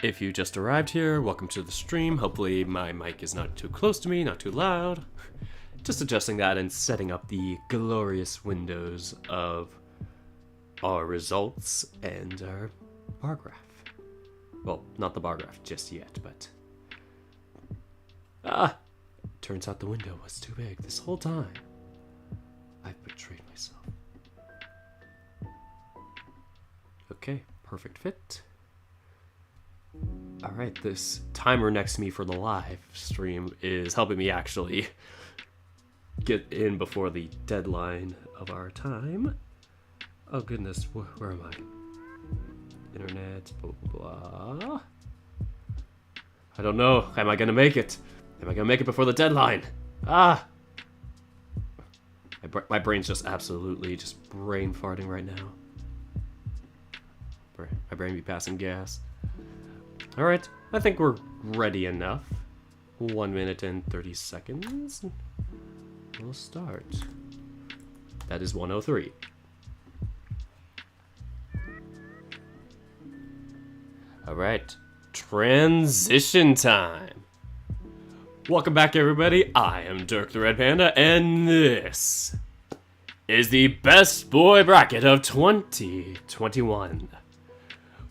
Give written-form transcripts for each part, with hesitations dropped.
If you just arrived here, welcome to the stream. Hopefully my mic is not too close to me, not too loud. Just adjusting that and setting up the glorious windows of our results and our bar graph. Well, not the bar graph just yet, but... turns out the window was too big this whole time. I've betrayed myself. Okay, perfect fit. Alright, this timer next to me for the live stream is helping me actually get in before the deadline of our time. Oh goodness, where am I? Internet, blah, blah, blah. I don't know. Am I gonna make it? Am I gonna make it before the deadline? My brain's just absolutely just brain farting right now. My brain be passing gas. Alright, I think we're ready enough. 1 minute and 30 seconds. We'll start. That is 1:03. Alright, transition time. Welcome back, everybody. I am Dirk the Red Panda, and this is the Best Boy Bracket of 2021.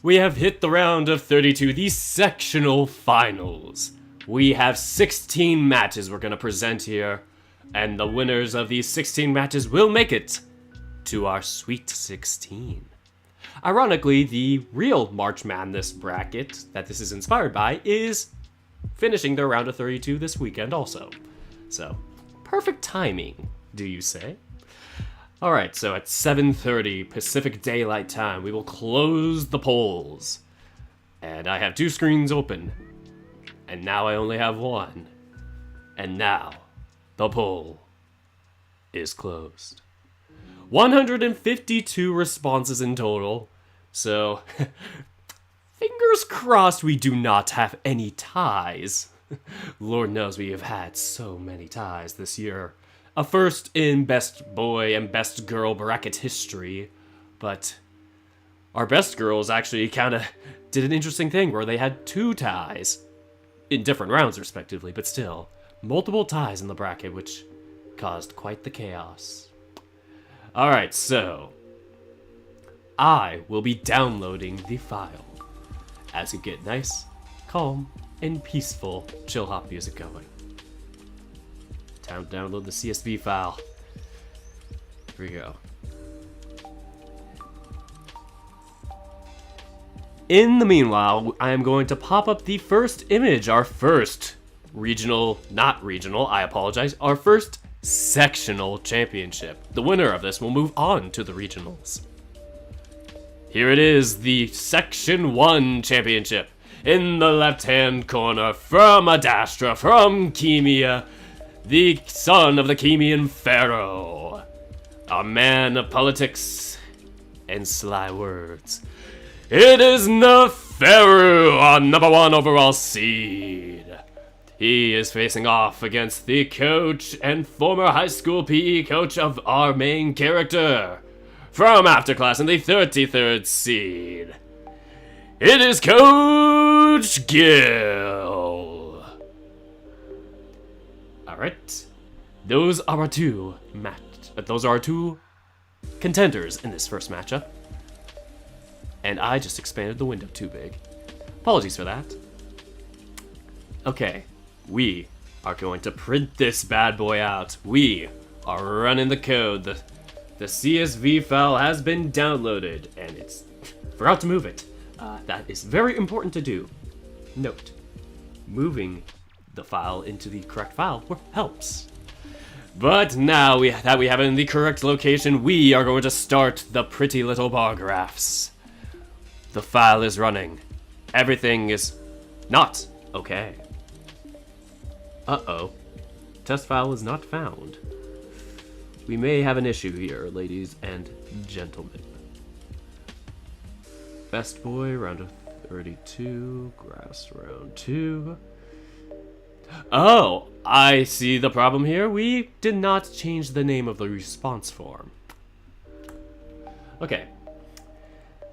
We have hit the round of 32, the sectional finals. We have 16 matches we're going to present here, and the winners of these 16 matches will make it to our Sweet 16. Ironically, the real March Madness bracket that this is inspired by is finishing their round of 32 this weekend also. So, perfect timing, do you say? Alright, so at 7:30 Pacific Daylight Time, we will close the polls. And I have 2 screens open. And now I only have 1. And now, the poll is closed. 152 responses in total. So, fingers crossed we do not have any ties. Lord knows we have had so many ties this year. A first in Best Boy and Best Girl bracket history, but our Best Girls actually kind of did an interesting thing where they had 2 ties in different rounds respectively, but still, multiple ties in the bracket, which caused quite the chaos. Alright, so I will be downloading the file as you get nice, calm, and peaceful chill hop music going. Time to download the CSV file. Here we go. In the meanwhile, I am going to pop up the first image, our first our first sectional championship. The winner of this will move on to the regionals. Here it is, the Section 1 championship. In the left-hand corner, from Adastra, from Chemia, the son of the Chemian pharaoh, a man of politics and sly words. It is Neferu, our #1 overall seed. He is facing off against the coach and former high school PE coach of our main character, from Afterclass in the 33rd seed. It is Coach Gil. Alright, those are our 2 contenders in this first matchup. And I just expanded the window too big. Apologies for that. Okay, we are going to print this bad boy out. We are running the code. The CSV file has been downloaded, and it's... forgot to move it. That is very important to do. Note, moving the file into the correct file helps. But now that we have it in the correct location, we are going to start the pretty little bar graphs. The file is running. Everything is not okay. Uh-oh. Test file is not found. We may have an issue here, ladies and gentlemen. Best Boy, round of 32, grass round 2. Oh, I see the problem here. We did not change the name of the response form. Okay.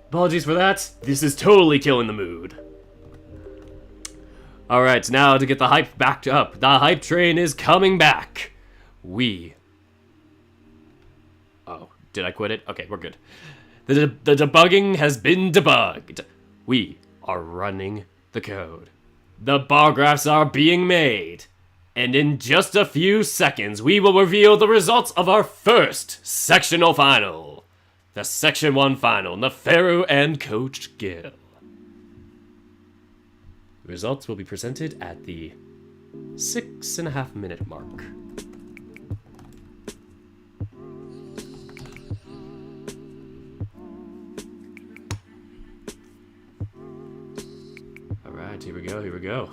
Apologies for that. This is totally killing the mood. Alright, now to get the hype backed up. The hype train is coming back. Oh, did I quit it? Okay, we're good. The debugging has been debugged. We are running the code. The bar graphs are being made. And in just a few seconds, we will reveal the results of our first sectional final. The Section 1 final, Neferu and Coach Gill. Results will be presented at the 6.5 minute mark. Alright, here we go.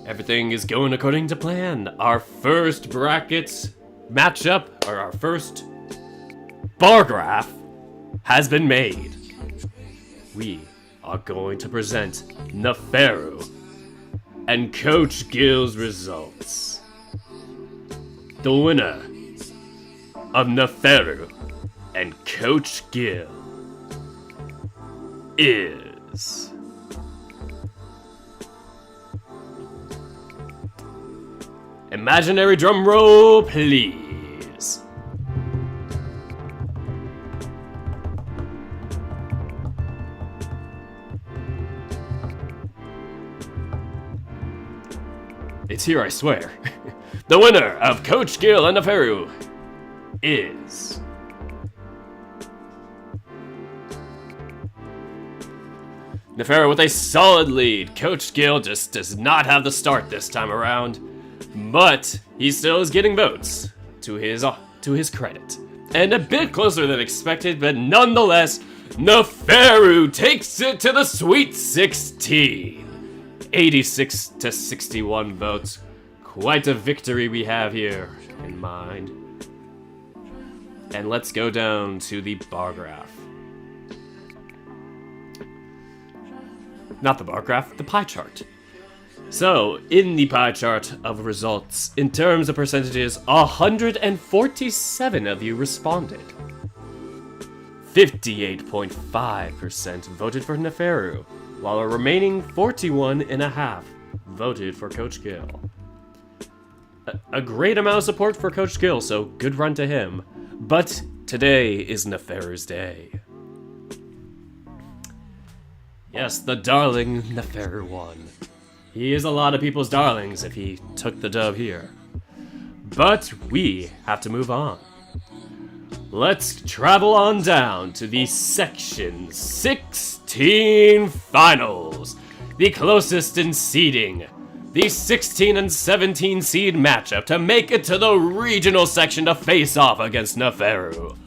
Everything is going according to plan. Our first bracket matchup, or our first bar graph, has been made. We are going to present Neferu and Coach Gill's results. The winner of Neferu and Coach Gill is... Imaginary drum roll, please. It's here, I swear. The winner of Coach Gill and Neferu is... Neferu with a solid lead. Coach Gill just does not have the start this time around, but he still is getting votes to his credit. And a bit closer than expected, but nonetheless, Neferu takes it to the Sweet 16. 86 to 61 votes. Quite a victory we have here in mind. And let's go down to the bar graph. Not the bar graph, the pie chart. So, in the pie chart of results, in terms of percentages, 147 of you responded. 58.5% voted for Neferu, while a remaining 41.5% voted for Coach Gill. A great amount of support for Coach Gill, so good run to him. But today is Neferu's day. Yes, the darling Neferu won. He is a lot of people's darlings if he took the dub here. But we have to move on. Let's travel on down to the Section 16 Finals. The closest in seeding. The 16 and 17 seed matchup to make it to the regional section to face off against Neferu.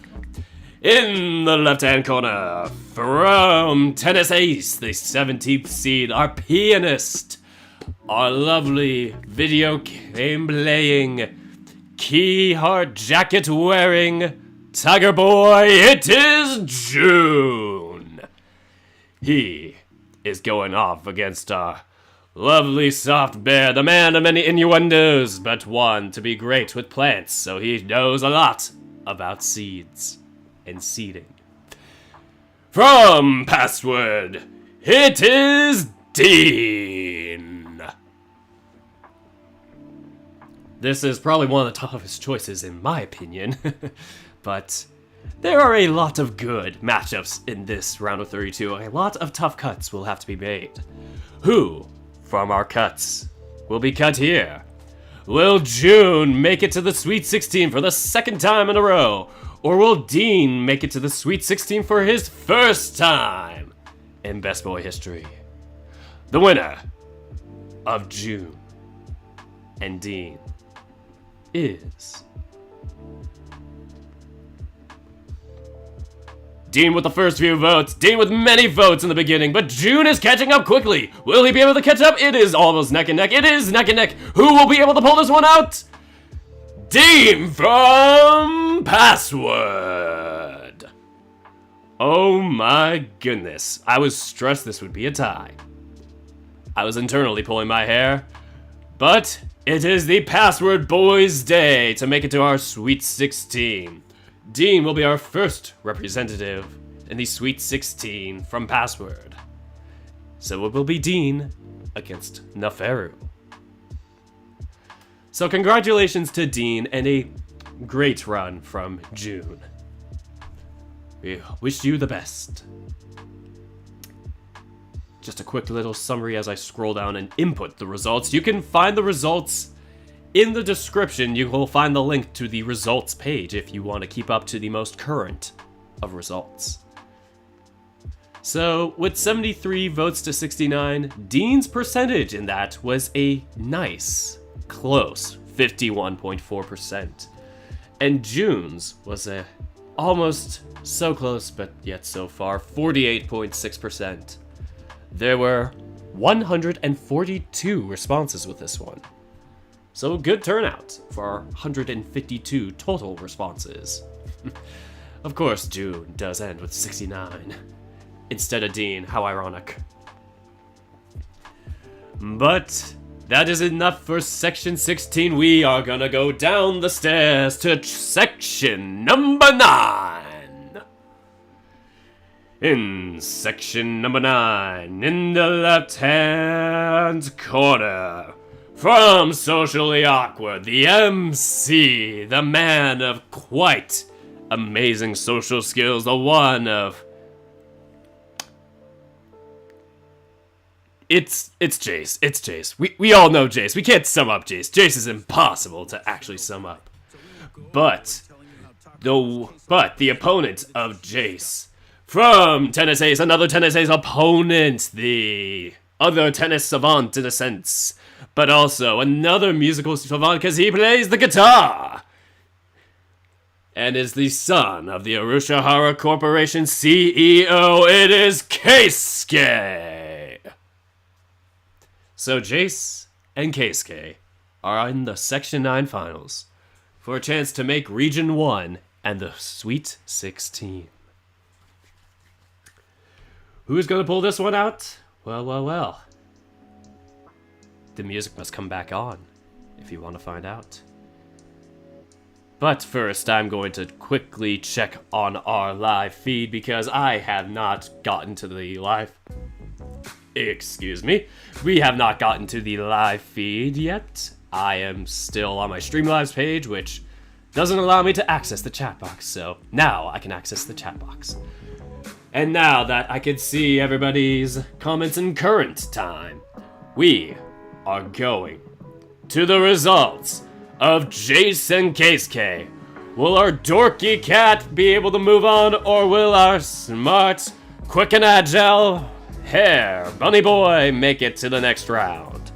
In the left-hand corner, from Tennessee, the 17th seed, our pianist, our lovely video game playing, key heart jacket wearing, Tiger Boy, it is June. He is going off against our lovely soft bear, the man of many innuendos, but one to be great with plants, so he knows a lot about seeds and seeding. From Password, it is Dean. This is probably one of the toughest choices in my opinion, but there are a lot of good matchups in this round of 32. A lot of tough cuts will have to be made. Who from our cuts will be cut here? Will June make it to the Sweet 16 for the second time in a row? Or will Dean make it to the Sweet 16 for his first time in Best Boy history? The winner of June and Dean is... Dean with the first few votes. Dean with many votes in the beginning, but June is catching up quickly. Will he be able to catch up? It is almost neck and neck. It is neck and neck. Who will be able to pull this one out? Dean from Password. Oh my goodness. I was stressed this would be a tie. I was internally pulling my hair, but it is the Password Boys' day to make it to our Sweet 16. Dean will be our first representative in the Sweet 16 from Password. So it will be Dean against Neferu. So congratulations to Dean and a great run from June. We wish you the best. Just a quick little summary as I scroll down and input the results. You can find the results in the description. You will find the link to the results page if you want to keep up to the most current of results. So, with 73 votes to 69, Dean's percentage in that was a nice, close 51.4%. And June's was a almost so close, but yet so far, 48.6%. There were 142 responses with this one. So a good turnout for 152 total responses. Of course, June does end with 69. Instead of Dean, how ironic. But that is enough for section 16. We are gonna go down the stairs to section number 9. In section number 9, in the left-hand corner, from Socially Awkward, the MC, the man of quite amazing social skills, the one of... It's Jace. It's Jace. We all know Jace. We can't sum up Jace. Jace is impossible to actually sum up. But the opponent of Jace, from Tennis Ace, another Tennis Ace opponent, the other tennis savant in a sense, but also another musical savant because he plays the guitar, and is the son of the Arushihara Corporation CEO. It is Keisuke. So Jace and Keisuke are in the Section 9 finals for a chance to make Region 1 and the Sweet 16. Who's gonna pull this one out? Well. The music must come back on if you want to find out. But first, I'm going to quickly check on our live feed because I have not gotten to the live... Excuse me. We have not gotten to the live feed yet. I am still on my Streamlabs page, which doesn't allow me to access the chat box, so now I can access the chat box. And now that I can see everybody's comments in current time, we are going to the results of Jace and Keisuke. Will our dorky cat be able to move on, or will our smart, quick and agile hair bunny boy make it to the next round?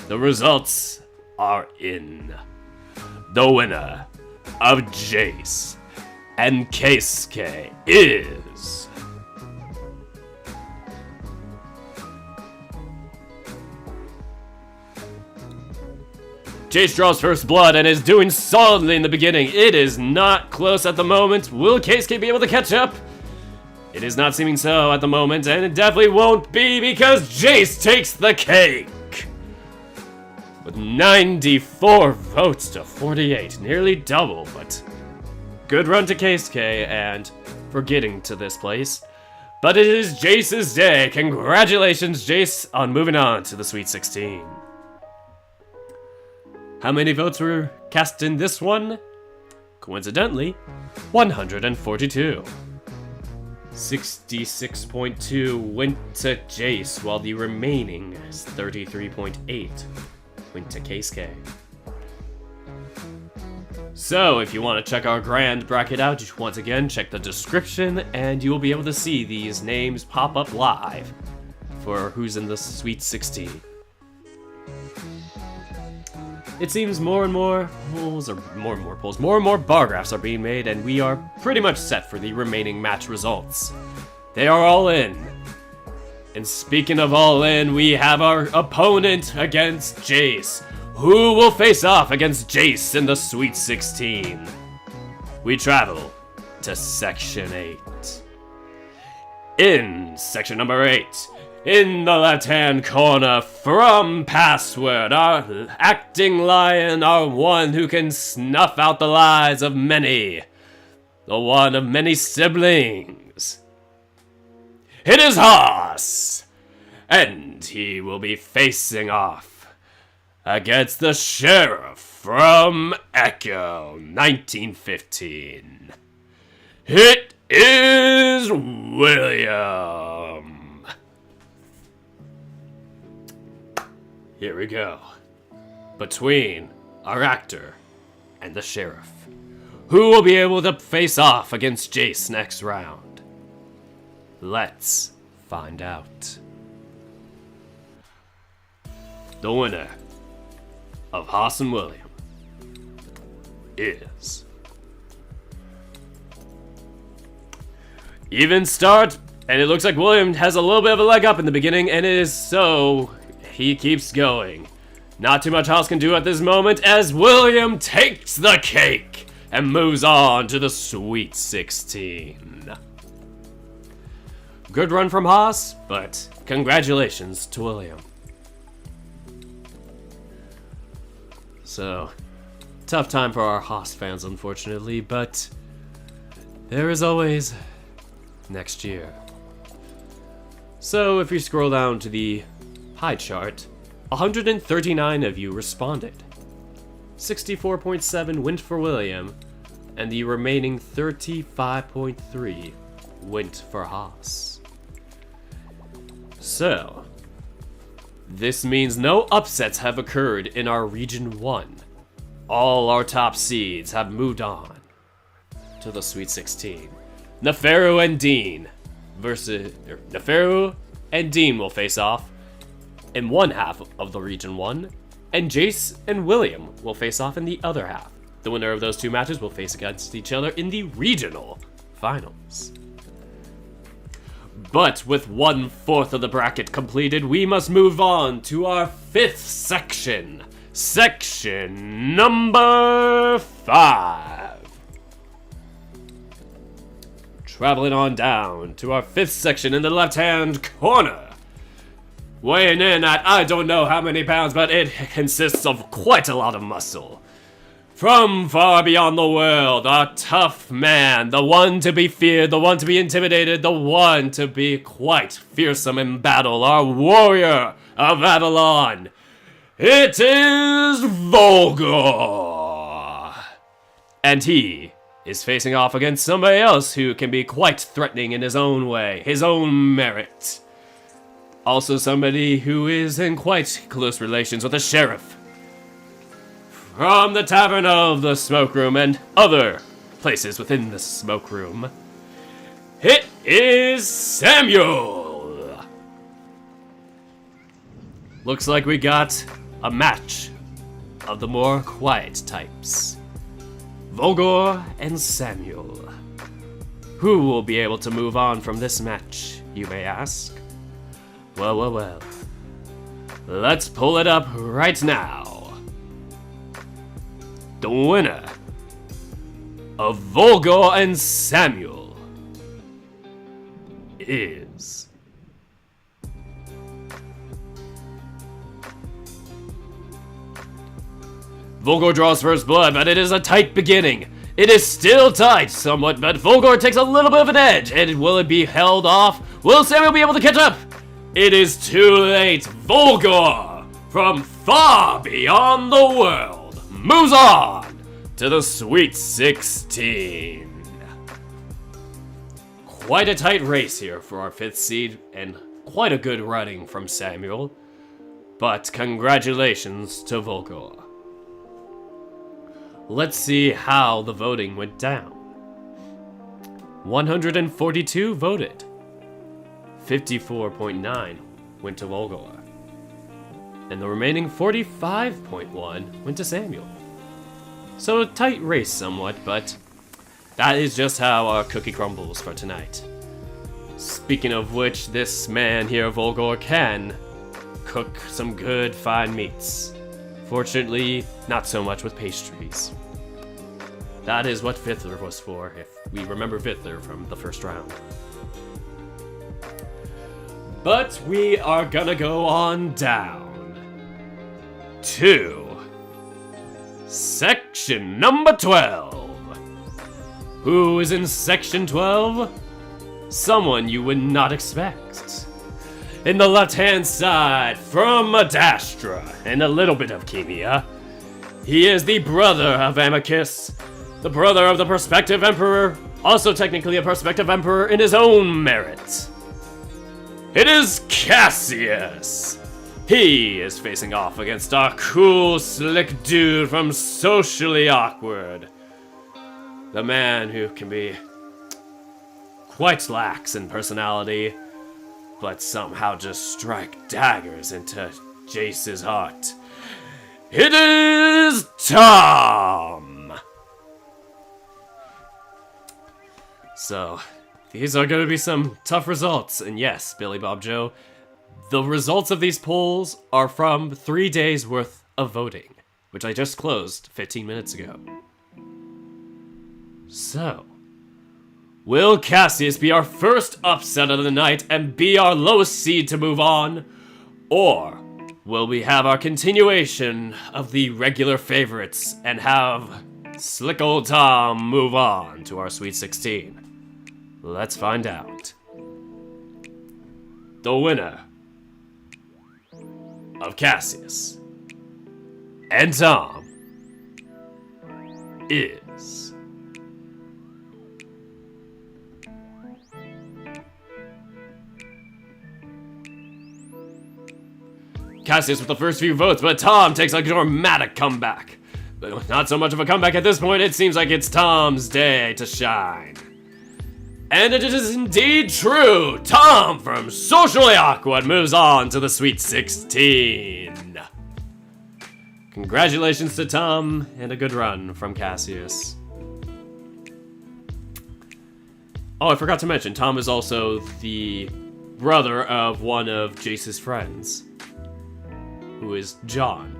The results are in. The winner of Jace and Keisuke is... Jace draws first blood and is doing solidly in the beginning. It is not close at the moment. Will Keisuke be able to catch up? It is not seeming so at the moment, and it definitely won't be because Jace takes the cake. With 94 votes to 48, nearly double, but good run to Keisuke and for getting to this place. But it is Jace's day. Congratulations, Jace, on moving on to the Sweet 16. How many votes were cast in this one? Coincidentally, 142. 66.2 went to Jace, while the remaining 33.8 went to Keisuke. So, if you want to check our grand bracket out, just once again, check the description, and you will be able to see these names pop up live for who's in the Sweet 16. It seems more and more bar graphs are being made, and we are pretty much set for the remaining match results. They are all in. And speaking of all in, we have our opponent against Jace. Who will face off against Jace in the Sweet 16? We travel to Section 8. In Section number 8, in the left-hand corner, from Password, our acting lion, our one who can snuff out the lies of many, the one of many siblings. It is Haas! and he will be facing off against the Sheriff from Echo 1915. It is William. Here we go. Between our actor and the Sheriff. Who will be able to face off against Jace next round? Let's find out. The winner of Haas and William is... even start, and it looks like William has a little bit of a leg up in the beginning, and it is so he keeps going. Not too much Haas can do at this moment as William takes the cake and moves on to the Sweet 16. Good run from Haas, but congratulations to William. So, tough time for our Haas fans, unfortunately, but there is always next year. So, if you scroll down to the pie chart, 139 of you responded. 64.7 went for William, and the remaining 35.3 went for Haas. So, this means no upsets have occurred in our Region 1. All our top seeds have moved on to the Sweet 16. Neferu and Dean Neferu and Dean will face off in one half of the Region 1, and Jace and William will face off in the other half. The winner of those two matches will face against each other in the regional finals. But with 1/4 of the bracket completed, we must move on to our 5th section. Section number 5. Traveling on down to our 5th section in the left-hand corner. Weighing in at I don't know how many pounds, but it consists of quite a lot of muscle. From far beyond the world, a tough man, the one to be feared, the one to be intimidated, the one to be quite fearsome in battle, our warrior of Avalon. It is Volgor! And he is facing off against somebody else who can be quite threatening in his own way, his own merit. Also somebody who is in quite close relations with the Sheriff. From the Tavern of the Smoke Room and other places within the Smoke Room, it is Samuel! Looks like we got a match of the more quiet types. Volgor and Samuel. Who will be able to move on from this match, you may ask? Well. Let's pull it up right now. The winner of Volgor and Samuel is... Volgor draws first blood, but it is a tight beginning. It is still tight somewhat, but Volgor takes a little bit of an edge. And will it be held off? Will Samuel be able to catch up? It is too late. Volgor, from far beyond the world, moves on to the Sweet 16. Quite a tight race here for our 5th seed, and quite a good running from Samuel. But congratulations to Volgor. Let's see how the voting went down. 142 voted. 54.9 went to Volgor. And the remaining 45.1 went to Samuel. So a tight race somewhat, but that is just how our cookie crumbles for tonight. Speaking of which, this man here, Volgor, can cook some good fine meats. Fortunately, not so much with pastries. That is what Fithler was for, if we remember Fithler from the first round. But we are gonna go on down to section number 12. Who is in section 12? Someone you would not expect. In the left-hand side, from Adastra, and a little bit of Chemia, he is the brother of Amicus, the brother of the Prospective Emperor, also technically a Prospective Emperor in his own merit. It is Cassius. He is facing off against our cool, slick dude from Socially Awkward. The man who can be quite lax in personality, but somehow just strike daggers into Jace's heart. It is Tom! So, these are going to be some tough results, and yes, Billy Bob Joe, the results of these polls are from 3 days worth of voting, which I just closed 15 minutes ago. So, will Cassius be our first upset of the night and be our lowest seed to move on? Or will we have our continuation of the regular favorites and have slick old Tom move on to our Sweet 16? Let's find out. The winner of Cassius and Tom is Cassius with the first few votes, but Tom takes a dramatic comeback. But not so much of a comeback at this point, it seems like it's Tom's day to shine. And it is indeed true! Tom from Socially Awkward moves on to the Sweet 16. Congratulations to Tom, and a good run from Cassius. Oh, I forgot to mention, Tom is also the brother of one of Jace's friends, who is John,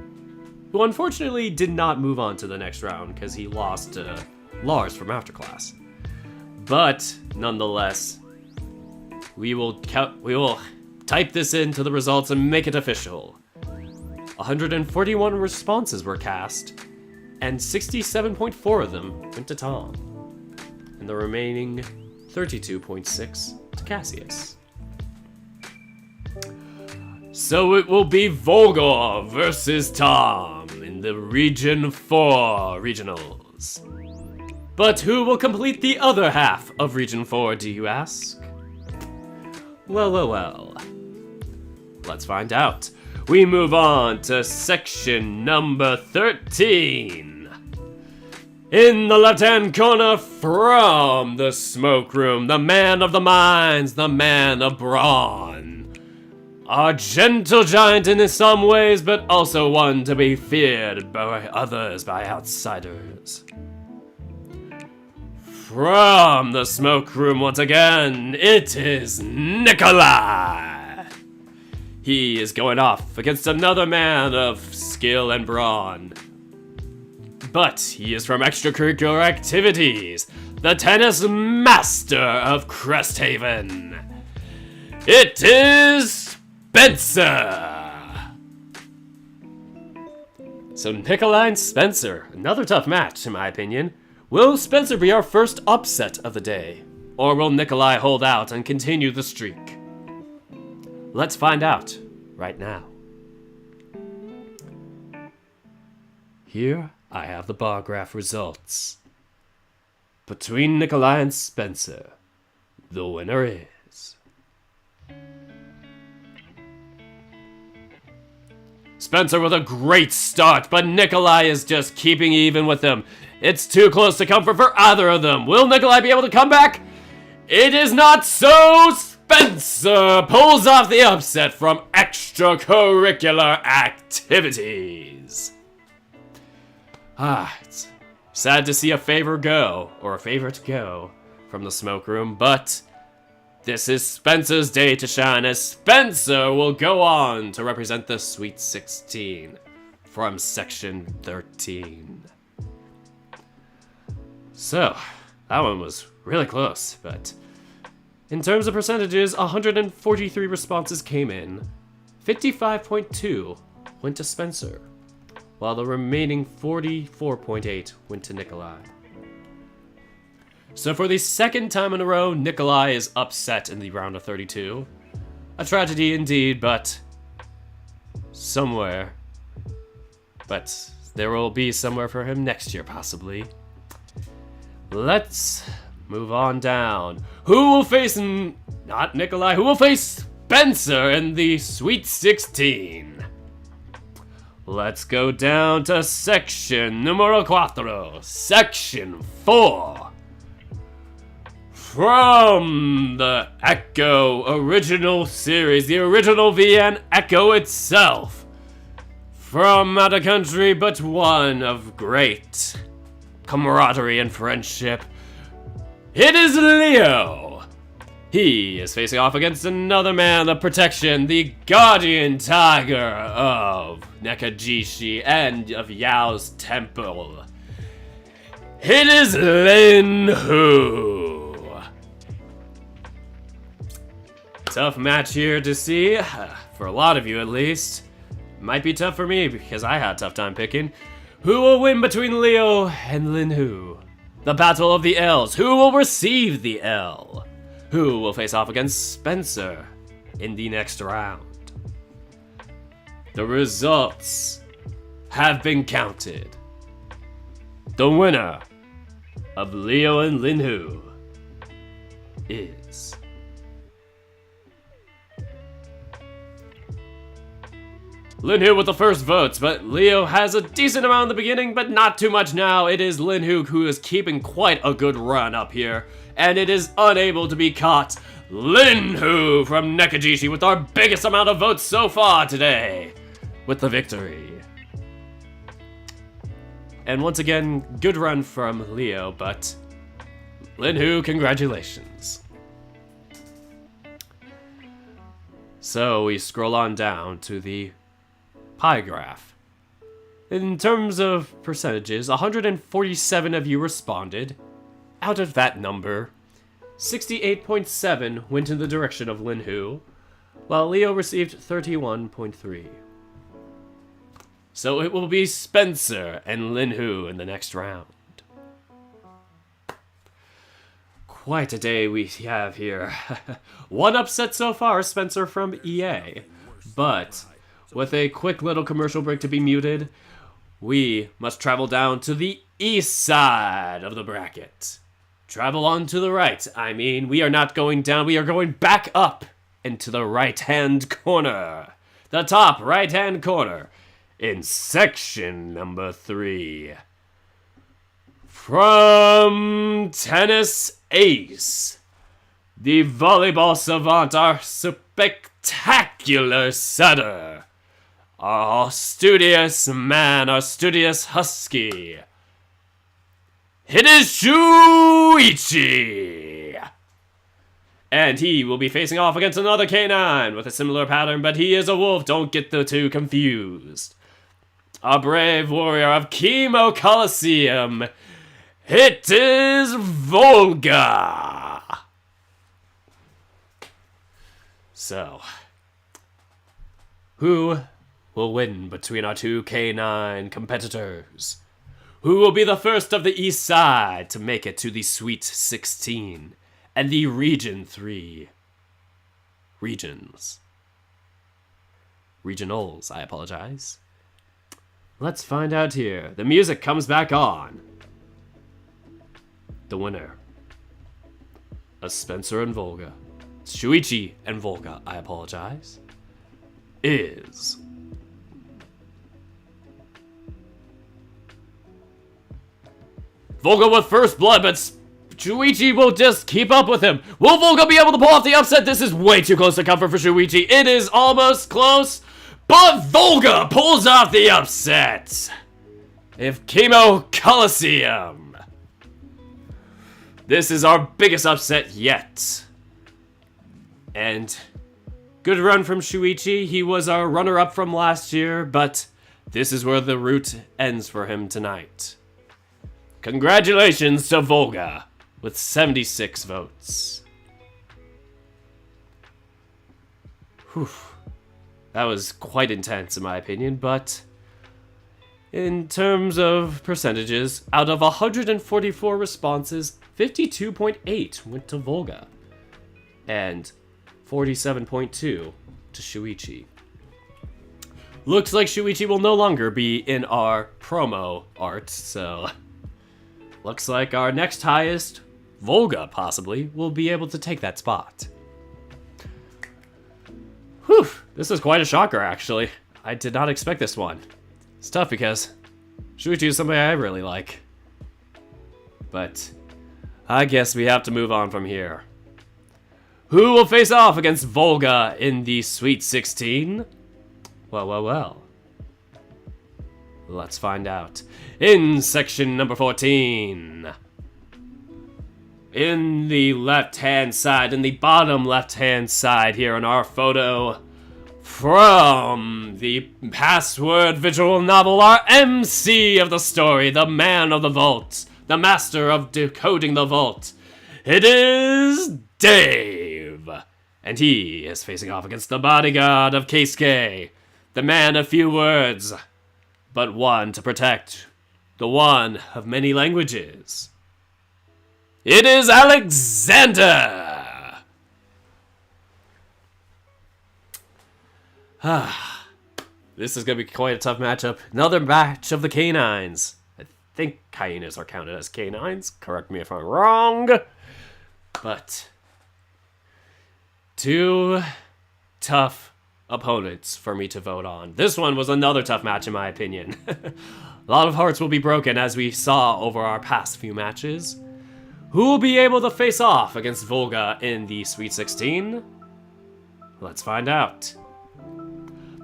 who unfortunately did not move on to the next round because he lost to Lars from Afterclass. But nonetheless, we will type this into the results and make it official. 141 responses were cast, and 67.4 of them went to Tom, and the remaining 32.6 to Cassius. So it will be Vogel versus Tom in the Region 4 regionals. But who will complete the other half of Region 4, do you ask? Well. Let's find out. We move on to section number 13. In the left-hand corner from the smoke room, the man of the mines, the man of brawn. A gentle giant in some ways, but also one to be feared by others, by outsiders. From the smoke room once again, it is Nikolai. He is going off against another man of skill and brawn. But he is from extracurricular activities, the tennis master of Cresthaven. It is Spencer. So Nikolai and Spencer, another tough match in my opinion. Will Spencer be our first upset of the day? Or will Nikolai hold out and continue the streak? Let's find out right now. Here I have the bar graph results. Between Nikolai and Spencer, the winner is Spencer with a great start, but Nikolai is just keeping even with him. It's too close to comfort for either of them. Will Nikolai be able to come back? It is not so. Spencer pulls off the upset from extracurricular activities. It's sad to see a favorite go from the smoke room, but this is Spencer's day to shine, as Spencer will go on to represent the Sweet 16 from Section 13. So, that one was really close, but in terms of percentages, 143 responses came in. 55.2 went to Spencer, while the remaining 44.8 went to Nikolai. So for the second time in a row, Nikolai is upset in the round of 32. A tragedy indeed, but somewhere. But there will be somewhere for him next year, possibly. Let's move on down. Who will face, not Nikolai, who will face Spencer in the Sweet 16? Let's go down to section numero 4, section 4. From the Echo original series, the original VN Echo itself. From out of country, but one of great camaraderie and friendship. It is Leo. He is facing off against another man of protection, the guardian tiger of Nekajishi and of Yao's temple. It is Lin Hu. Tough match here to see, for a lot of you at least. Might be tough for me because I had a tough time picking. Who will win between Leo and Lin Hu? The Battle of the L's. Who will receive the L? Who will face off against Spencer in the next round? The results have been counted. The winner of Leo and Lin Hu is Lin Hu with the first votes, but Leo has a decent amount in the beginning, but not too much now. It is Lin Hu who is keeping quite a good run up here, and it is unable to be caught. Lin Hu from Nekajishi with our biggest amount of votes so far today, with the victory. And once again, good run from Leo, but Lin Hu, congratulations. So we scroll on down to the pie graph. In terms of percentages, 147 of you responded. Out of that number, 68.7 went in the direction of Lin Hu, while Leo received 31.3. So it will be Spencer and Lin Hu in the next round. Quite a day we have here. One upset so far, Spencer from EA. But with a quick little commercial break to be muted, we must travel down to the east side of the bracket. Travel on to the right. I mean, we are not going down, we are going back up into the right-hand corner. The top right-hand corner in section number 3. From Tennis Ace, the volleyball savant, our spectacular setter, our studious man, our studious husky. It is Shuichi! And he will be facing off against another K9 with a similar pattern, but he is a wolf, don't get the two confused. A brave warrior of Chemo Coliseum. It is Volga! So, who will win between our two K9 competitors? Who will be the first of the east side to make it to the Sweet 16 and the Region 3 regions? Regionals, I apologize. Let's find out here. The music comes back on. The winner of Spencer and Volga, Shuichi and Volga, I apologize, is Volga with first blood, but Shuichi will just keep up with him. Will Volga be able to pull off the upset? This is way too close to comfort for Shuichi. It is almost close, but Volga pulls off the upset. If Chemo Coliseum. This is our biggest upset yet. And good run from Shuichi. He was our runner-up from last year, but this is where the route ends for him tonight. Congratulations to Volga with 76 votes. Whew. That was quite intense in my opinion, but in terms of percentages, out of 144 responses, 52.8 went to Volga. And 47.2 to Shuichi. Looks like Shuichi will no longer be in our promo art, so looks like our next highest, Volga possibly, will be able to take that spot. Whew, this is quite a shocker actually. I did not expect this one. It's tough because Shuichi is somebody I really like. But I guess we have to move on from here. Who will face off against Volga in the Sweet 16? Well. Let's find out. In section number 14. In the left-hand side, in the bottom left-hand side here on our photo, from the password visual novel, our MC of the story, the man of the vault, the master of decoding the vault, it is Dave. And he is facing off against the bodyguard of Keisuke, the man of few words, but one to protect, the one of many languages. It is Alexander! This is going to be quite a tough matchup. Another match of the canines. I think hyenas are counted as canines. Correct me if I'm wrong. But two tough opponents for me to vote on. This one was another tough match in my opinion. A lot of hearts will be broken as we saw over our past few matches. Who will be able to face off against Volga in the Sweet 16? Let's find out.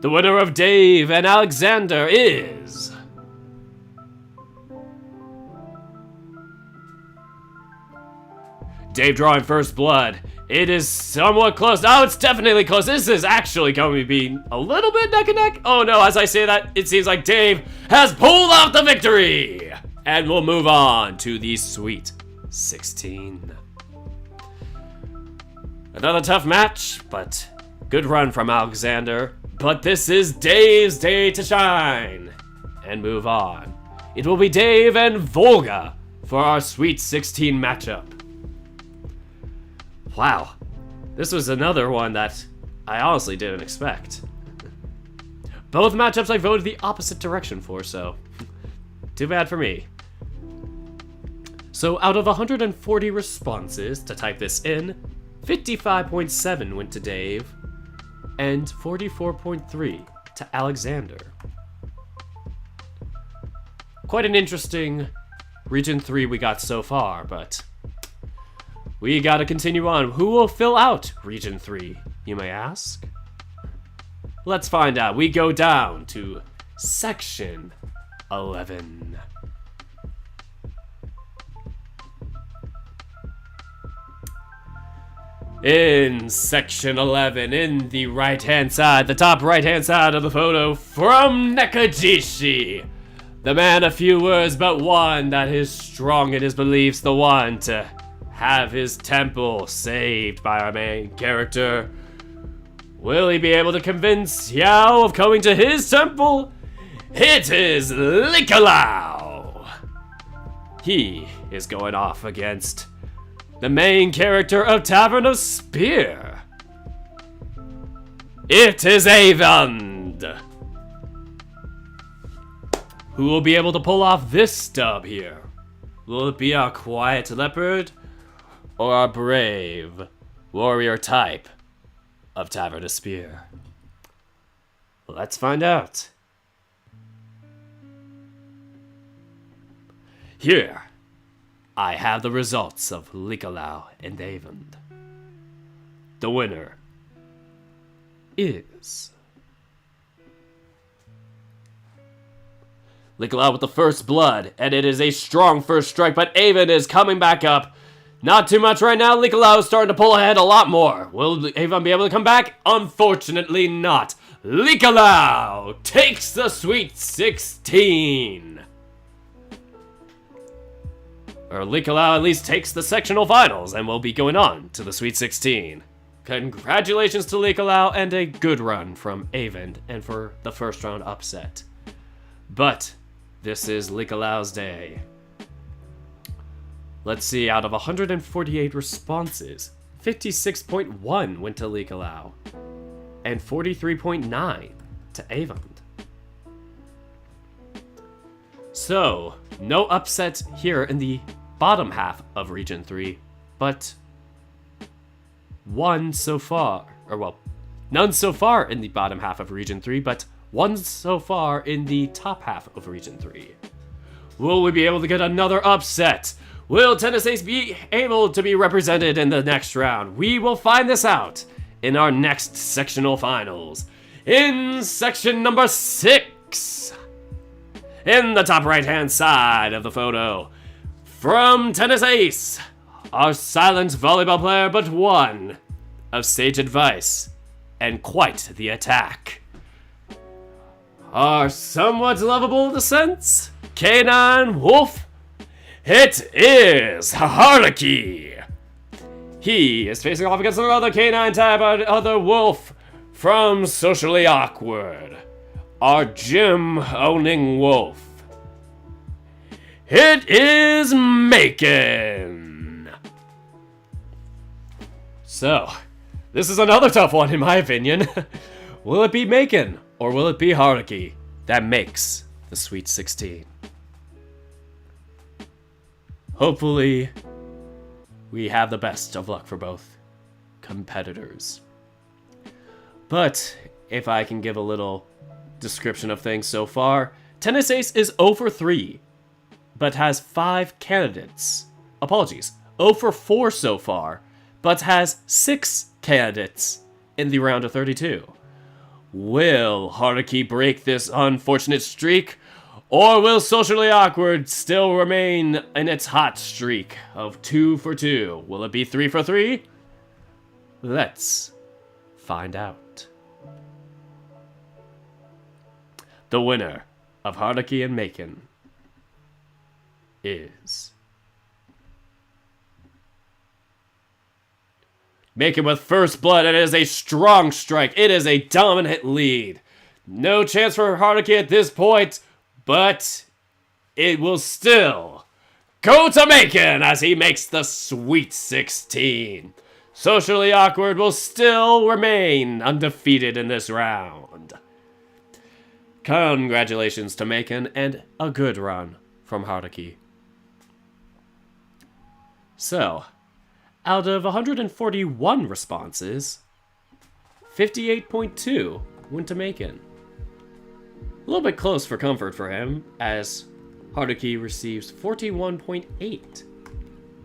The winner of Dave and Alexander is... Dave drawing first blood. It is somewhat close. Oh, it's definitely close. This is actually going to be a little bit neck and neck. Oh no, as I say that, it seems like Dave has pulled off the victory. And we'll move on to the Sweet 16. Another tough match, but good run from Alexander. But this is Dave's day to shine. And move on. It will be Dave and Volga for our Sweet 16 matchup. Wow, this was another one that I honestly didn't expect. Both matchups I voted the opposite direction for, so too bad for me. So out of 140 responses to type this in, 55.7 went to Dave, and 44.3 to Alexander. Quite an interesting Region 3 we got so far, but we gotta continue on. Who will fill out Region 3, you may ask? Let's find out. We go down to Section 11. In Section 11, in the right-hand side, the top right-hand side of the photo, from Nekajishi, the man of few words but one that is strong in his beliefs, the one to have his temple saved by our main character. Will he be able to convince Yao of coming to his temple? It is Likalao. He is going off against the main character of Tavern of Spear. It is Avand. Who will be able to pull off this dub here? Will it be our quiet leopard or our brave warrior type of Tavern of Spear? Let's find out. Here, I have the results of Likalao and Avand. The winner is Likalao with the first blood, and it is a strong first strike, but Avand is coming back up. Not too much right now. Likalao is starting to pull ahead a lot more. Will Avand be able to come back? Unfortunately not. Likalao takes the Sweet 16. Or Likalao at least takes the sectional finals and will be going on to the Sweet 16. Congratulations to Likalao and a good run from Avand and for the first round upset. But this is Likalao's day. Let's see, out of 148 responses, 56.1 went to Likalau, and 43.9 to Avond. So, no upset here in the bottom half of Region 3, but one so far, or well, none so far in the bottom half of Region 3, but one so far in the top half of Region 3. Will we be able to get another upset? Will Tennis Ace be able to be represented in the next round? We will find this out in our next sectional finals. In section number 6, in the top right-hand side of the photo, from Tennis Ace, our silent volleyball player but one of sage advice and quite the attack. Our somewhat lovable descent, Canine Wolf, it is Harlequin. He is facing off against another canine type, another wolf from Socially Awkward, our gym-owning wolf. It is Macon. So, this is another tough one in my opinion. Will it be Macon or will it be Harlequin that makes the Sweet 16? Hopefully, we have the best of luck for both competitors. But if I can give a little description of things so far, Tennis Ace is 0 for 3, but has 5 candidates. Apologies, 0 for 4 so far, but has 6 candidates in the round of 32. Will Harlequin break this unfortunate streak, or will Socially Awkward still remain in its hot streak of 2 for 2? Will it be 3 for 3? Let's find out. The winner of Harlequin and Macon is Macon with first blood. It is a strong strike. It is a dominant lead. No chance for Harlequin at this point, but it will still go to Macon as he makes the Sweet 16. Socially Awkward will still remain undefeated in this round. Congratulations to Macon and a good run from Harlequin. So, out of 141 responses, 58.2 went to Macon. A little bit close for comfort for him, as Harlequin receives 41.8.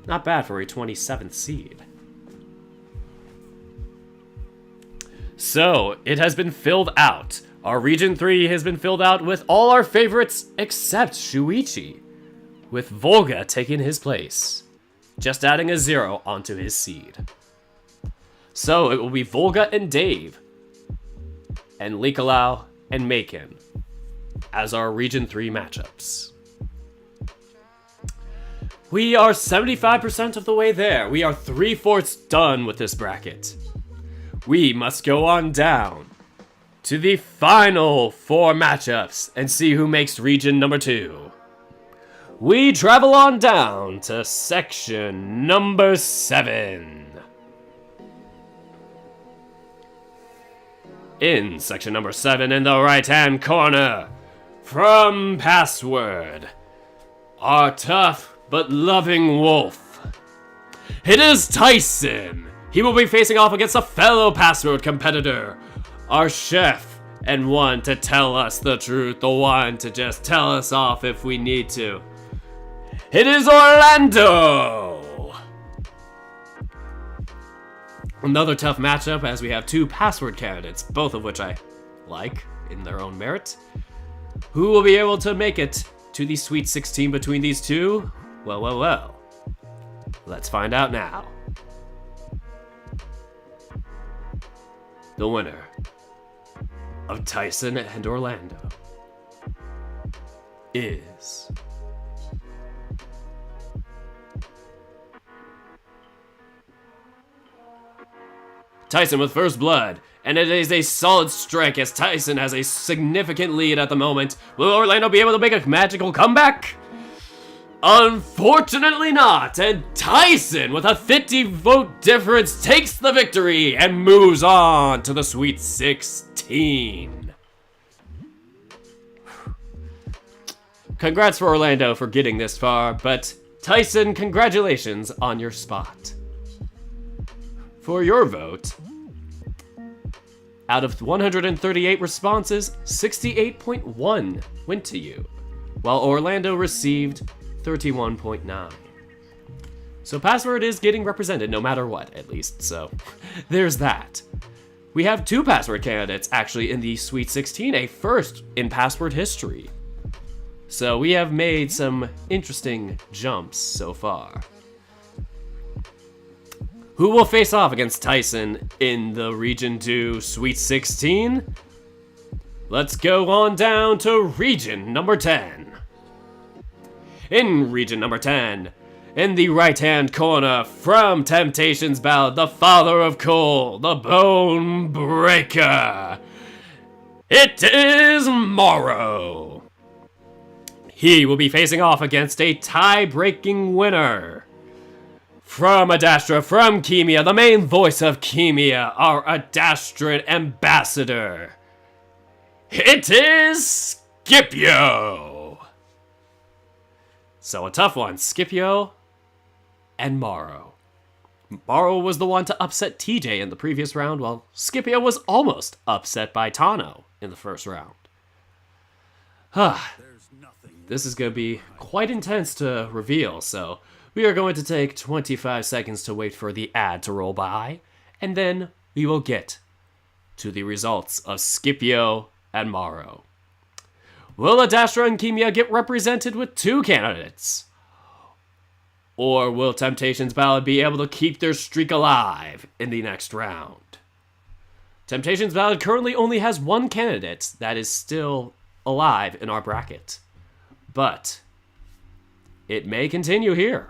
Not bad for a 27th seed. So, it has been filled out. Our Region 3 has been filled out with all our favorites except Shuichi, with Volga taking his place, just adding a 0 onto his seed. So, it will be Volga and Dave, and Likalau and Macon as our Region 3 matchups. We are 75% of the way there. We are 3/4 done with this bracket. We must go on down to the final 4 matchups and see who makes region number 2. We travel on down to section number 7. In section number 7, in the right-hand corner, from Password, our tough but loving wolf. It is Tyson. He will be facing off against a fellow Password competitor, our chef, and one to tell us the truth, the one to just tell us off if we need to. It is Orlando! Another tough matchup, as we have 2 Password candidates, both of which I like in their own merit. Who will be able to make it to the Sweet 16 between these two? Well. Let's find out now. The winner of Tyson and Orlando is Tyson with first blood, and it is a solid strike as Tyson has a significant lead at the moment. Will Orlando be able to make a magical comeback? Unfortunately not, and Tyson, with a 50-vote difference, takes the victory and moves on to the Sweet 16. Congrats for Orlando for getting this far, but Tyson, congratulations on your spot. For your vote, out of 138 responses, 68.1 went to you, while Orlando received 31.9. So password is getting represented no matter what, at least, so there's that. We have 2 password candidates actually in the Sweet 16, a first in password history. So we have made some interesting jumps so far. Who will face off against Tyson in the Region 2 Sweet 16? Let's go on down to Region number 10. In Region number 10, in the right-hand corner from Temptations Ballad, the father of Cole, the Bone Breaker, it is Morrow. He will be facing off against a tie-breaking winner. From Adastra, from Kemia, the main voice of Kemia, our Adastran ambassador. It is Scipio. So a tough one, Scipio and Morrow. Morrow was the one to upset TJ in the previous round, while Scipio was almost upset by Tano in the first round. This is going to be quite intense to reveal, so we are going to take 25 seconds to wait for the ad to roll by, and then we will get to the results of Scipio and Morrow. Will Adastra and Kemia get represented with 2 candidates? Or will Temptations Ballad be able to keep their streak alive in the next round? Temptations Ballad currently only has 1 candidate that is still alive in our bracket. But it may continue here.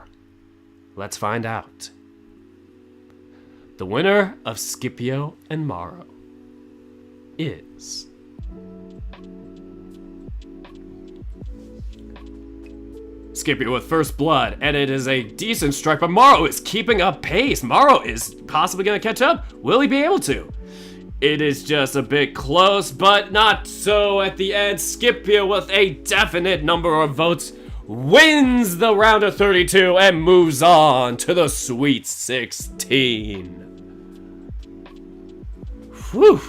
Let's find out. The winner of Scipio and Morrow is Scipio with first blood, and it is a decent strike, but Morrow is keeping up pace. Morrow is possibly going to catch up. Will he be able to? It is just a bit close, but not so at the end. Scipio, with a definite number of votes, wins the round of 32 and moves on to the Sweet 16. Whew.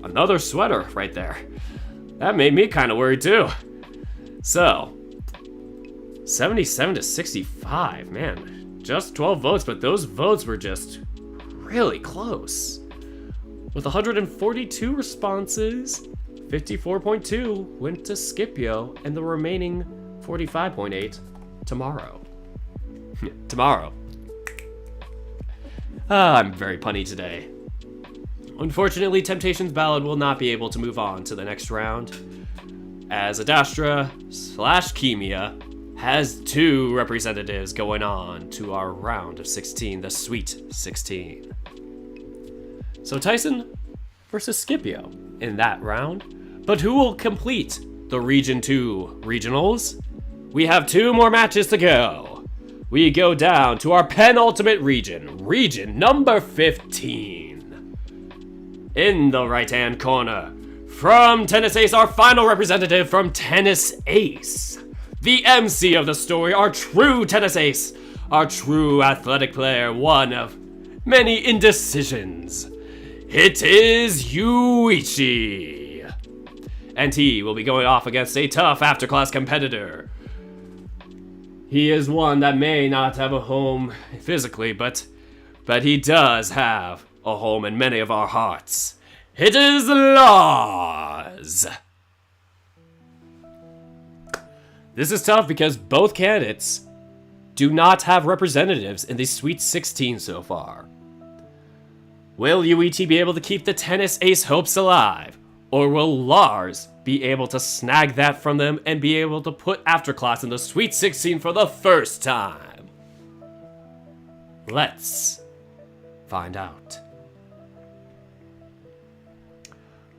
Another sweater right there. That made me kind of worried too. So, 77 to 65, man. Just 12 votes, but those votes were just really close. With 142 responses, 54.2 went to Scipio, and the remaining 45.8 tomorrow. Tomorrow. I'm very punny today. Unfortunately, Temptations Ballad will not be able to move on to the next round, as Adastra/Kemia has 2 representatives going on to our round of 16, the Sweet 16. So Tyson versus Scipio in that round. But who will complete the Region 2 regionals? We have 2 more matches to go. We go down to our penultimate region, Region number 15. In the right-hand corner, from Tennis Ace, our final representative from Tennis Ace. The MC of the story, our true Tennis Ace, our true athletic player, one of many indecisions. It is Yuichi. And he will be going off against a tough after-class competitor. He is one that may not have a home physically, but he does have a home in many of our hearts. It is Lars. This is tough because both candidates do not have representatives in the Sweet 16 so far. Will Yuichi be able to keep the Tennis Ace hopes alive? Or will Lars be able to snag that from them and be able to put Afterclass in the Sweet 16 for the first time? Let's find out.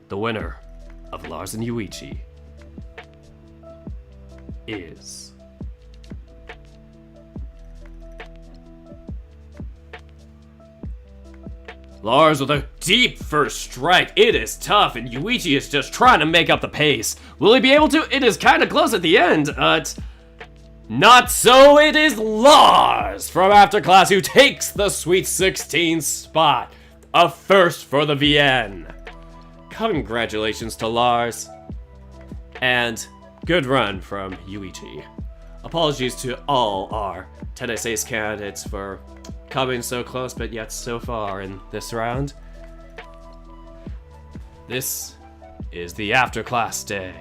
The winner of Lars and Yuichi is Lars with a deep first strike. It is tough, and Yuichi is just trying to make up the pace. Will he be able to? It is kind of close at the end. Not so. It is Lars from After Class who takes the Sweet 16 spot. A first for the VN. Congratulations to Lars. And good run from Yuichi. Apologies to all our Tennis Ace candidates for coming so close but yet so far in this round. This is the After Class Day.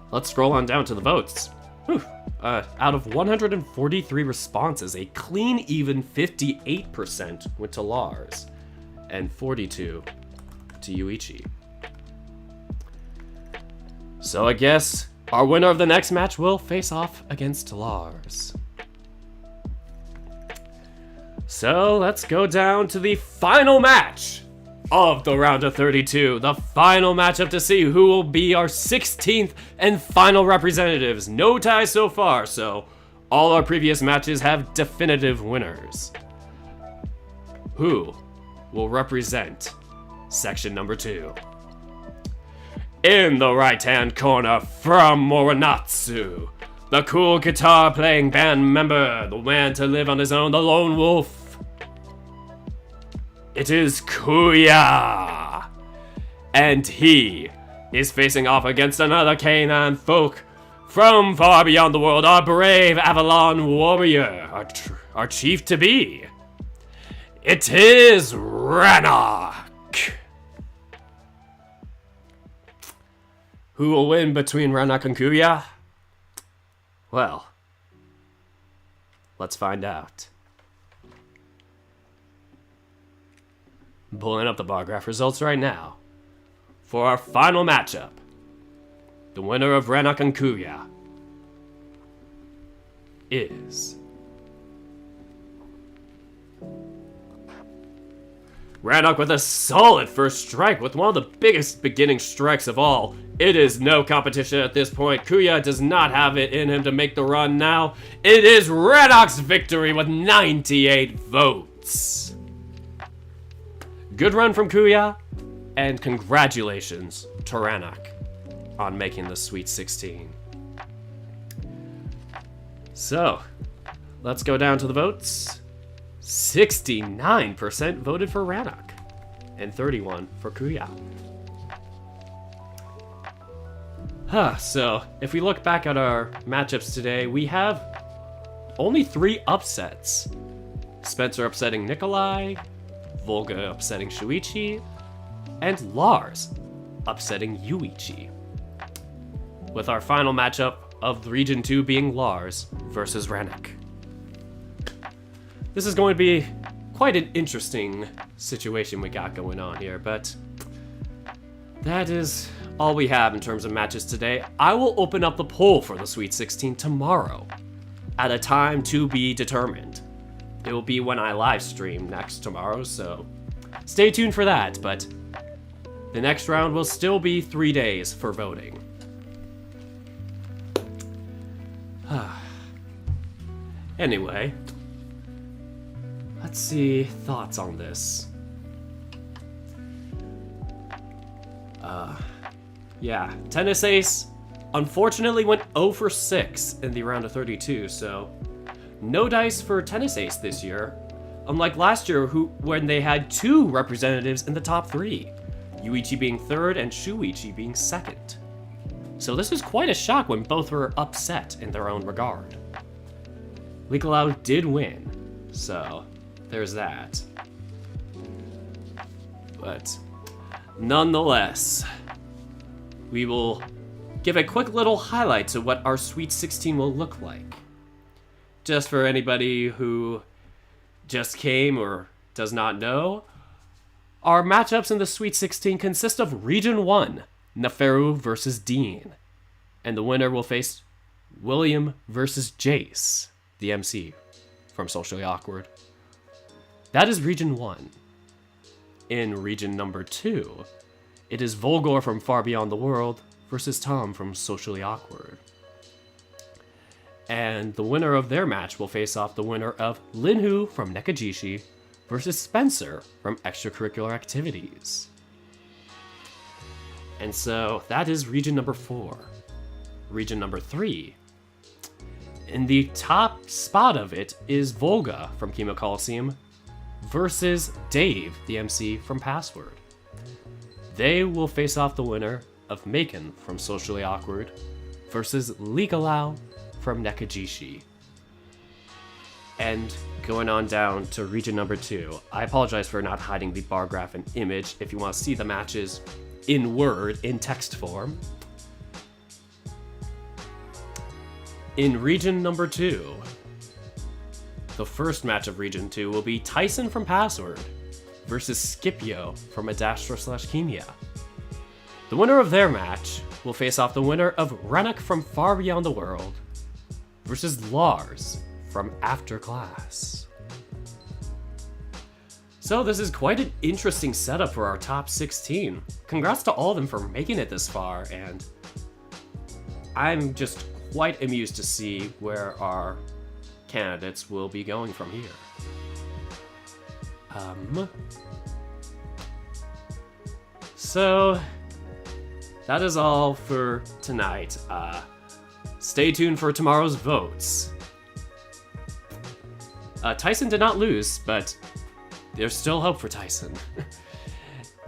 Let's scroll on down to the votes. Whew. Out of 143 responses, a clean even 58% went to Lars and 42 to Yuichi. So I guess our winner of the next match will face off against Lars. So let's go down to the final match of the round of 32. The final matchup to see who will be our 16th and final representatives. No ties so far, so all our previous matches have definitive winners. Who will represent section number 2? In the right-hand corner from Morinatsu, the cool guitar-playing band member, the man to live on his own, the lone wolf. It is Kuya! And he is facing off against another canine folk from far beyond the world, our brave Avalon warrior, our chief-to-be. It is Rannoch! Who will win between Rannoch and Kuya? Well, let's find out. I'm pulling up the bar graph results right now. For our final matchup, the winner of Rannoch and Kuya is Rannoch with a solid first strike with one of the biggest beginning strikes of all. It is no competition at this point. Kuya does not have it in him to make the run now. It is Rannoch's victory with 98 votes. Good run from Kuya, and congratulations to Rannoch on making the Sweet 16. So, let's go down to the votes. 69% voted for Rannoch, and 31% for Kuya. So, if we look back at our matchups today, we have only 3 upsets. Spencer upsetting Nikolai, Volga upsetting Shuichi, and Lars upsetting Yuichi. With our final matchup of Region 2 being Lars versus Rannoch. This is going to be quite an interesting situation we got going on here, but that is all we have in terms of matches today. I will open up the poll for the Sweet 16 tomorrow at a time to be determined. It will be when I live stream next tomorrow, so stay tuned for that, but the next round will still be 3 days for voting. Anyway, let's see thoughts on this. Yeah, Tennis Ace unfortunately went 0 for 6 in the round of 32, so no dice for Tennis Ace this year, unlike last year when they had 2 representatives in the top 3, Yuichi being 3rd and Shuichi being 2nd. So this is quite a shock when both were upset in their own regard. Nicolau did win, so there's that. But nonetheless, we will give a quick little highlight to what our Sweet 16 will look like. Just for anybody who just came or does not know, our matchups in the Sweet 16 consist of Region 1, Neferu versus Dean, and the winner will face William versus Jace, the MC from Socially Awkward. That is Region 1. In Region number 2, it is Volgor from Far Beyond the World versus Tom from Socially Awkward. And the winner of their match will face off the winner of Linhu from Nekajishi versus Spencer from Extracurricular Activities. And so that is region number 4. Region number 3. In the top spot of it is Volga from Chemo Coliseum versus Dave, the MC from Password. They will face off the winner of Macon from Socially Awkward versus Ligalao from Nekajishi. And going on down to region number 2. I apologize for not hiding the bar graph and image if you want to see the matches in Word, in text form. In region number 2, the first match of region 2 will be Tyson from Password versus Scipio from Adastra/Kemia. The winner of their match will face off the winner of Renok from Far Beyond the World versus Lars from After Class. So this is quite an interesting setup for our top 16. Congrats to all of them for making it this far, and I'm just quite amused to see where our candidates will be going from here. So that is all for tonight. Stay tuned for tomorrow's votes. Tyson did not lose, but there's still hope for Tyson.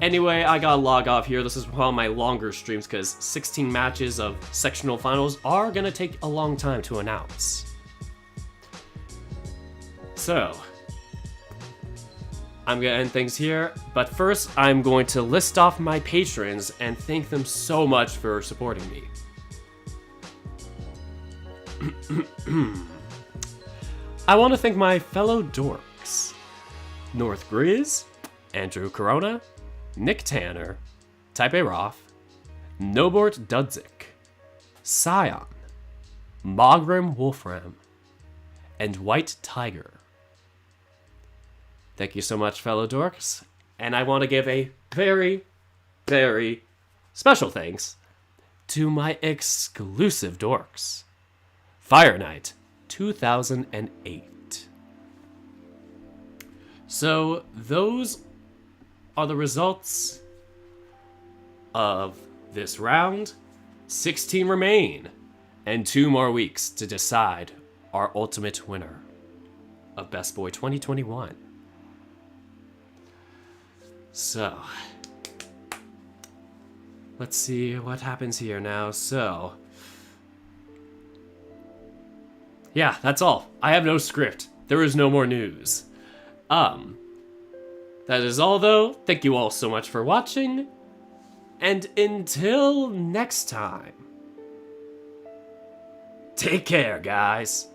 Anyway, I gotta log off here. This is one of my longer streams because 16 matches of sectional finals are gonna take a long time to announce. So, I'm gonna end things here, but first I'm going to list off my patrons and thank them so much for supporting me. I want to thank my fellow dorks: North Grizz, Andrew Corona, Nick Tanner, Type A Roth, Nobort Dudzik, Scion, Mogrim Wolfram, and White Tiger. Thank you so much, fellow dorks, and I want to give a very, very special thanks to my exclusive dorks. Fire Knight 2008. So those are the results of this round. 16 remain, and 2 more weeks to decide our ultimate winner of Best Boy 2021. So, let's see what happens here now. So, yeah, that's all. I have no script. There is no more news. That is all, though. Thank you all so much for watching, and until next time, take care, guys.